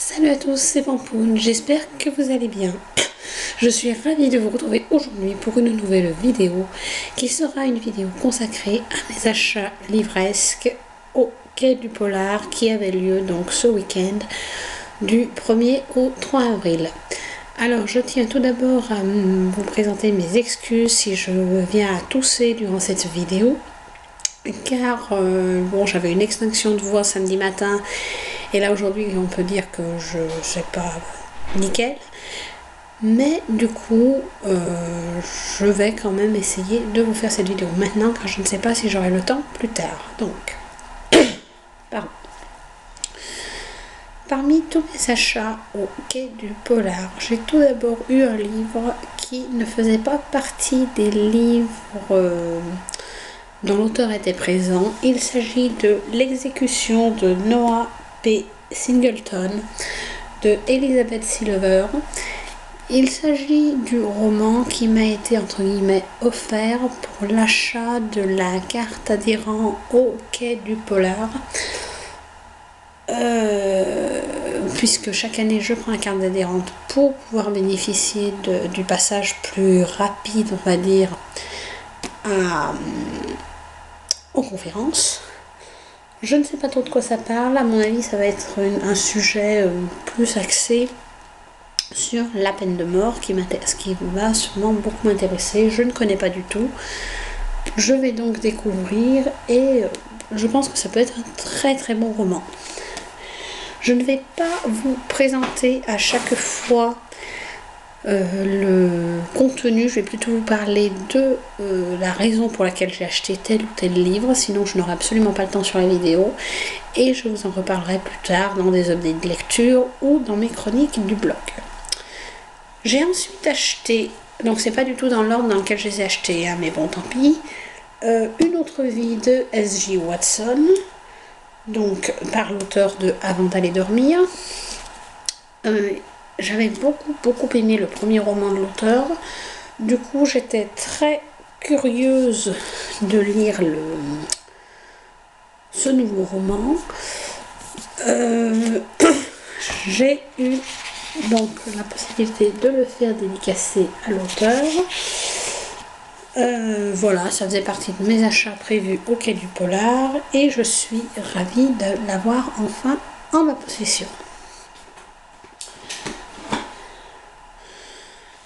Salut à tous, c'est Pampoun, j'espère que vous allez bien. Je suis ravie de vous retrouver aujourd'hui pour une nouvelle vidéo qui sera une vidéo consacrée à mes achats livresques au Quai du Polar qui avait lieu donc ce week-end du 1er au 3 avril. Alors je tiens tout d'abord à vous présenter mes excuses si je viens à tousser durant cette vidéo, car bon, j'avais une extinction de voix samedi matin et là aujourd'hui on peut dire que je sais pas nickel, mais du coup je vais quand même essayer de vous faire cette vidéo maintenant car je ne sais pas si j'aurai le temps plus tard. Donc pardon. Parmi tous mes achats au Quai du Polar, j'ai tout d'abord eu un livre qui ne faisait pas partie des livres dont l'auteur était présent. Il s'agit de L'exécution de Noah P. Singleton de Elizabeth Silver. Il s'agit du roman qui m'a été entre guillemets offert pour l'achat de la carte adhérent au Quai du Polar. Puisque chaque année je prends la carte d'adhérente pour pouvoir bénéficier du passage plus rapide, on va dire, aux conférences. Je ne sais pas trop de quoi ça parle, à mon avis ça va être un sujet plus axé sur la peine de mort qui va sûrement beaucoup m'intéresser. Je ne connais pas du tout, je vais donc découvrir et je pense que ça peut être un très très bon roman. Je ne vais pas vous présenter à chaque fois le contenu, je vais plutôt vous parler de la raison pour laquelle j'ai acheté tel ou tel livre, sinon je n'aurai absolument pas le temps sur la vidéo et je vous en reparlerai plus tard dans des updates de lecture ou dans mes chroniques du blog. J'ai ensuite acheté, donc c'est pas du tout dans l'ordre dans lequel je les ai achetés, hein, mais bon tant pis, Une autre vie de S.J. Watson, donc par l'auteur de Avant d'aller dormir. J'avais beaucoup aimé le premier roman de l'auteur, du coup j'étais très curieuse de lire ce nouveau roman. J'ai eu donc la possibilité de le faire dédicacer à l'auteur. Voilà, ça faisait partie de mes achats prévus au Quai du Polar et je suis ravie de l'avoir enfin en ma possession.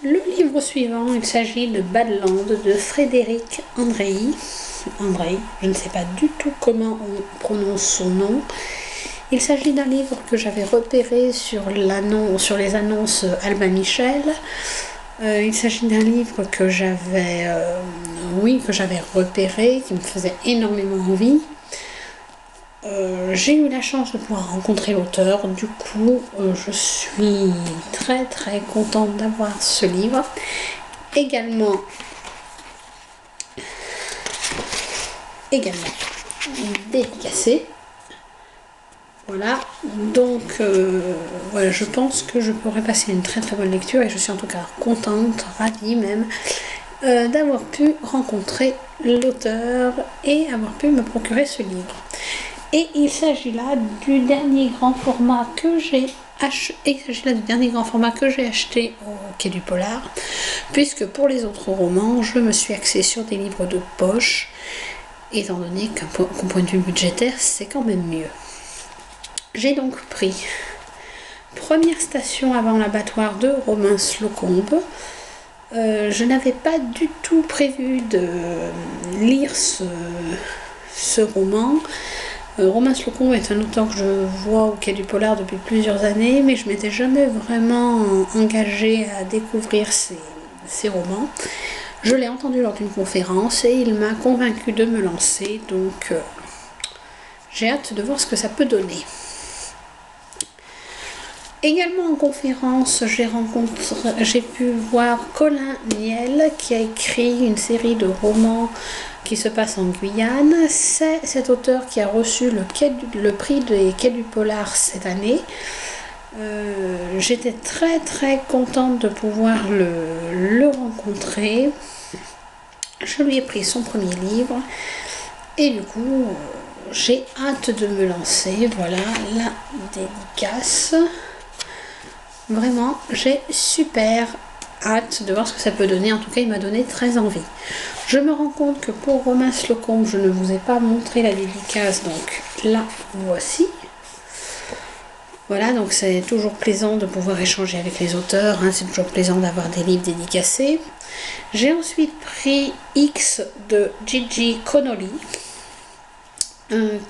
Le livre suivant, il s'agit de Badland de Frédéric Andrei. Je ne sais pas du tout comment on prononce son nom. Il s'agit d'un livre que j'avais repéré sur les annonces Albin Michel. Il s'agit d'un livre que j'avais repéré, qui me faisait énormément envie. J'ai eu la chance de pouvoir rencontrer l'auteur, du coup je suis très contente d'avoir ce livre. Également dédicacé. Voilà, donc voilà, je pense que je pourrais passer une très bonne lecture et je suis en tout cas contente, ravie même d'avoir pu rencontrer l'auteur et avoir pu me procurer ce livre. Et il s'agit là du dernier grand format que j'ai acheté au Quai du Polar, puisque pour les autres romans, je me suis axée sur des livres de poche, étant donné qu'au point de vue budgétaire, c'est quand même mieux. J'ai donc pris Première station avant l'abattoir de Romain Slocombe. Je n'avais pas du tout prévu de lire ce roman. Romain Slocombe est un auteur que je vois au Quai du Polar depuis plusieurs années, mais je m'étais jamais vraiment engagée à découvrir ses romans. Je l'ai entendu lors d'une conférence et il m'a convaincue de me lancer, donc j'ai hâte de voir ce que ça peut donner. Également en conférence, j'ai pu voir Colin Niel qui a écrit une série de romans qui se passe en Guyane. C'est cet auteur qui a reçu le prix des Quais du Polar cette année. J'étais très contente de pouvoir le rencontrer. Je lui ai pris son premier livre et du coup j'ai hâte de me lancer. Voilà la dédicace. Vraiment, j'ai super hâte de voir ce que ça peut donner. En tout cas, il m'a donné très envie. Je me rends compte que pour Romain Slocombe, je ne vous ai pas montré la dédicace, donc là, voici. Voilà, donc c'est toujours plaisant de pouvoir échanger avec les auteurs, hein, c'est toujours plaisant d'avoir des livres dédicacés. J'ai ensuite pris X de Gigi Connolly,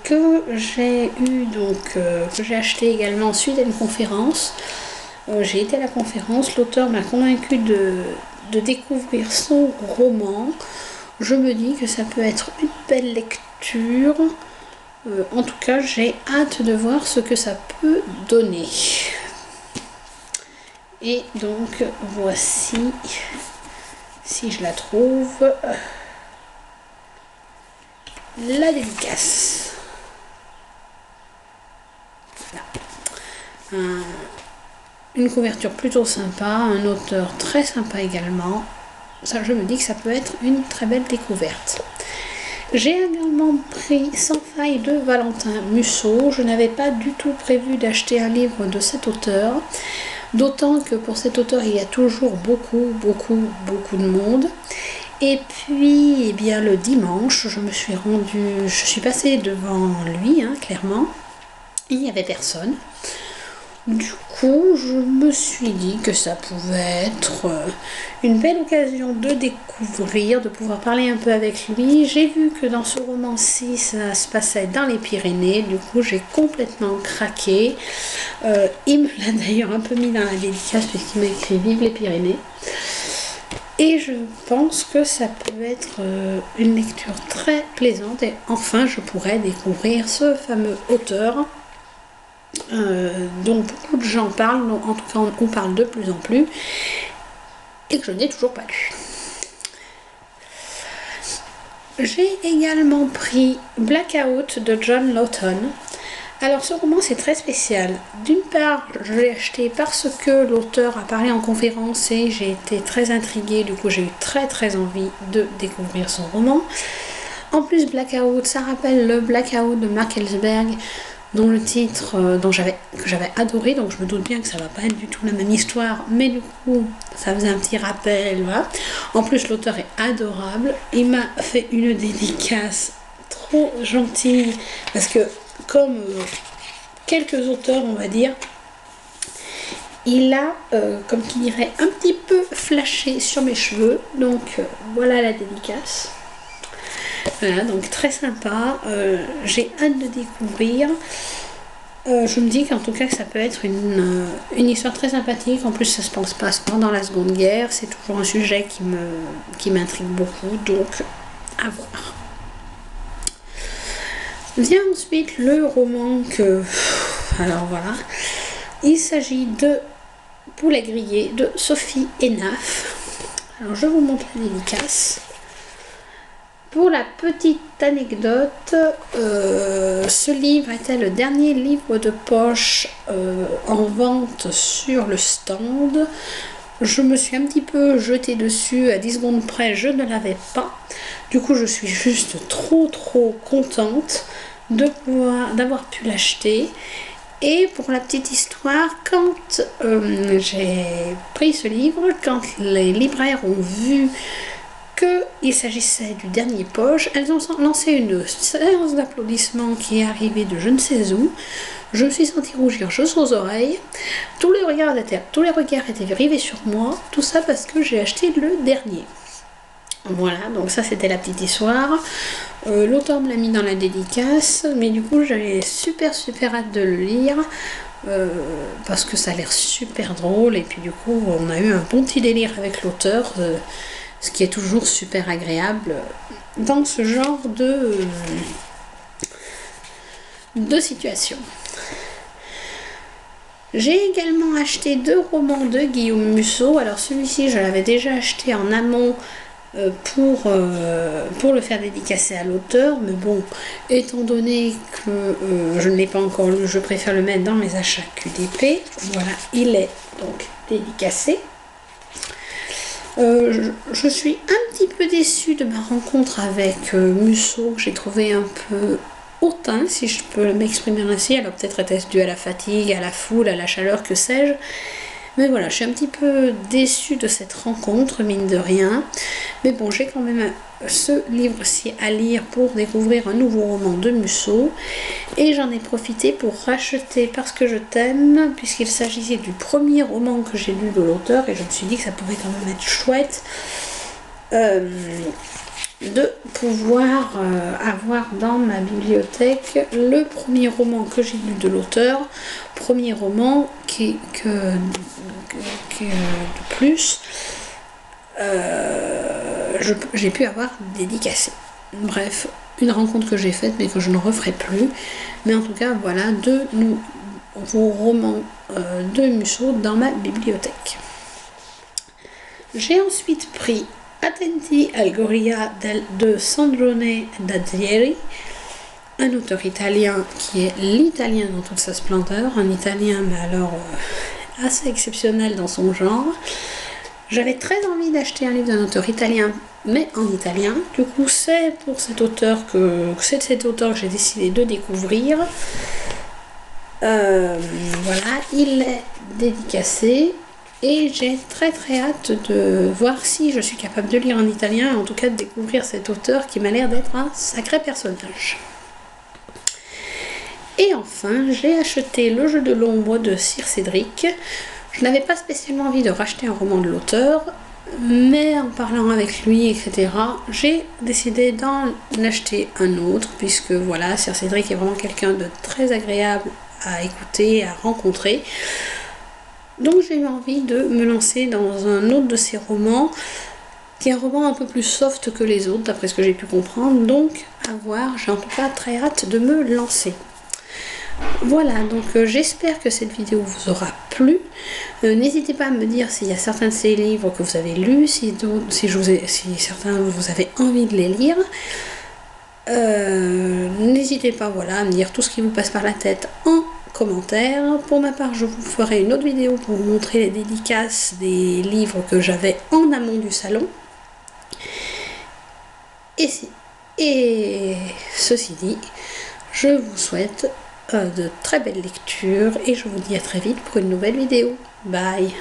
que j'ai eu que j'ai acheté également suite à une conférence. J'ai été à la conférence, l'auteur m'a convaincu de découvrir son roman. Je me dis que ça peut être une belle lecture. En tout cas, j'ai hâte de voir ce que ça peut donner. Et donc, voici, si je la trouve, la dédicace. Voilà. Une couverture plutôt sympa, un auteur très sympa également. Ça, je me dis que ça peut être une très belle découverte. J'ai également pris Sans faille de Valentin Musso. Je n'avais pas du tout prévu d'acheter un livre de cet auteur. D'autant que pour cet auteur, il y a toujours beaucoup de monde. Et puis, eh bien, le dimanche, je suis passée devant lui, hein, clairement. Il n'y avait personne. Du coup, je me suis dit que ça pouvait être une belle occasion de découvrir, de pouvoir parler un peu avec lui. J'ai vu que dans ce roman-ci, ça se passait dans les Pyrénées. Du coup, j'ai complètement craqué. Il me l'a d'ailleurs un peu mis dans la dédicace puisqu'il m'a écrit « Vive les Pyrénées ». Et je pense que ça peut être une lecture très plaisante. Et enfin, je pourrais découvrir ce fameux auteur dont beaucoup de gens parlent, en tout cas on parle de plus en plus, et que je n'ai toujours pas lu. J'ai également pris Blackout de John Lawton. Alors ce roman c'est très spécial. D'une part, je l'ai acheté parce que l'auteur a parlé en conférence et j'ai été très intriguée, du coup j'ai eu très envie de découvrir son roman. En plus, Blackout, ça rappelle le Blackout de Mark Ellsberg, dont le titre que j'avais adoré, donc je me doute bien que ça va pas être du tout la même histoire, mais du coup ça faisait un petit rappel, voilà. En plus l'auteur est adorable, il m'a fait une dédicace trop gentille, parce que comme quelques auteurs on va dire, il a, comme qui dirait, un petit peu flashé sur mes cheveux, donc voilà la dédicace. Voilà, donc très sympa, j'ai hâte de découvrir. Je me dis qu'en tout cas que ça peut être une histoire très sympathique. En plus ça se passe pendant la Seconde Guerre, c'est toujours un sujet qui m'intrigue beaucoup, donc à voir. Vient ensuite le roman alors voilà, il s'agit de Poulet grillé de Sophie Hénaf. Alors je vous montre la dédicace. Pour la petite anecdote, ce livre était le dernier livre de poche en vente sur le stand. Je me suis un petit peu jetée dessus, à 10 secondes près, je ne l'avais pas. Du coup, je suis juste trop contente d'avoir pu l'acheter. Et pour la petite histoire, quand j'ai pris ce livre, quand les libraires ont vu qu'il s'agissait du dernier poche, elles ont lancé une séance d'applaudissements qui est arrivée de je ne sais où. Je me suis sentie rougir jusqu'aux oreilles. Tous les regards étaient rivés sur moi. Tout ça parce que j'ai acheté le dernier. Voilà, donc ça c'était la petite histoire. L'auteur me l'a mis dans la dédicace, mais du coup j'avais super hâte de le lire. Parce que ça a l'air super drôle. Et puis du coup on a eu un bon petit délire avec l'auteur. Ce qui est toujours super agréable dans ce genre de situation. J'ai également acheté 2 romans de Guillaume Musso. Alors celui-ci, je l'avais déjà acheté en amont pour le faire dédicacer à l'auteur. Mais bon, étant donné que je ne l'ai pas encore lu, je préfère le mettre dans mes achats QDP. Voilà, il est donc dédicacé. Je suis un petit peu déçue de ma rencontre avec Musso, que j'ai trouvé un peu hautain, si je peux m'exprimer ainsi. Alors peut-être était-ce dû à la fatigue, à la foule, à la chaleur, que sais-je. Mais voilà, je suis un petit peu déçue de cette rencontre, mine de rien. Mais bon, j'ai quand même ce livre-ci à lire pour découvrir un nouveau roman de Musso. Et j'en ai profité pour racheter Parce que je t'aime, puisqu'il s'agissait du premier roman que j'ai lu de l'auteur. Et je me suis dit que ça pouvait quand même être chouette de pouvoir avoir dans ma bibliothèque le premier roman que j'ai lu de l'auteur, premier roman que de plus j'ai pu avoir dédicacé. Bref, une rencontre que j'ai faite mais que je ne referai plus. Mais en tout cas, voilà deux nouveaux romans de Musso dans ma bibliothèque. J'ai ensuite pris Attenti al Goria de Sandrone Dazieri, un auteur italien qui est l'italien dans toute sa splendeur, un italien mais alors assez exceptionnel dans son genre. J'avais très envie d'acheter un livre d'un auteur italien mais en italien, du coup c'est pour cet auteur que j'ai décidé de découvrir. Voilà, il est dédicacé. Et j'ai très hâte de voir si je suis capable de lire en italien, en tout cas de découvrir cet auteur qui m'a l'air d'être un sacré personnage. Et enfin, j'ai acheté Le jeu de l'ombre de Sir Cédric. Je n'avais pas spécialement envie de racheter un roman de l'auteur, mais en parlant avec lui, etc., j'ai décidé d'en acheter un autre, puisque voilà, Sir Cédric est vraiment quelqu'un de très agréable à écouter, à rencontrer. Donc j'ai eu envie de me lancer dans un autre de ses romans, qui est un roman un peu plus soft que les autres, d'après ce que j'ai pu comprendre. Donc à voir, j'ai en tout cas très hâte de me lancer. Voilà, donc j'espère que cette vidéo vous aura plu. N'hésitez pas à me dire s'il y a certains de ces livres que vous avez lus, si certains vous avez envie de les lire. N'hésitez pas, voilà, à me dire tout ce qui vous passe par la tête en commentaire. Pour ma part, je vous ferai une autre vidéo pour vous montrer les dédicaces des livres que j'avais en amont du salon. Et ceci dit, je vous souhaite de très belles lectures et je vous dis à très vite pour une nouvelle vidéo. Bye!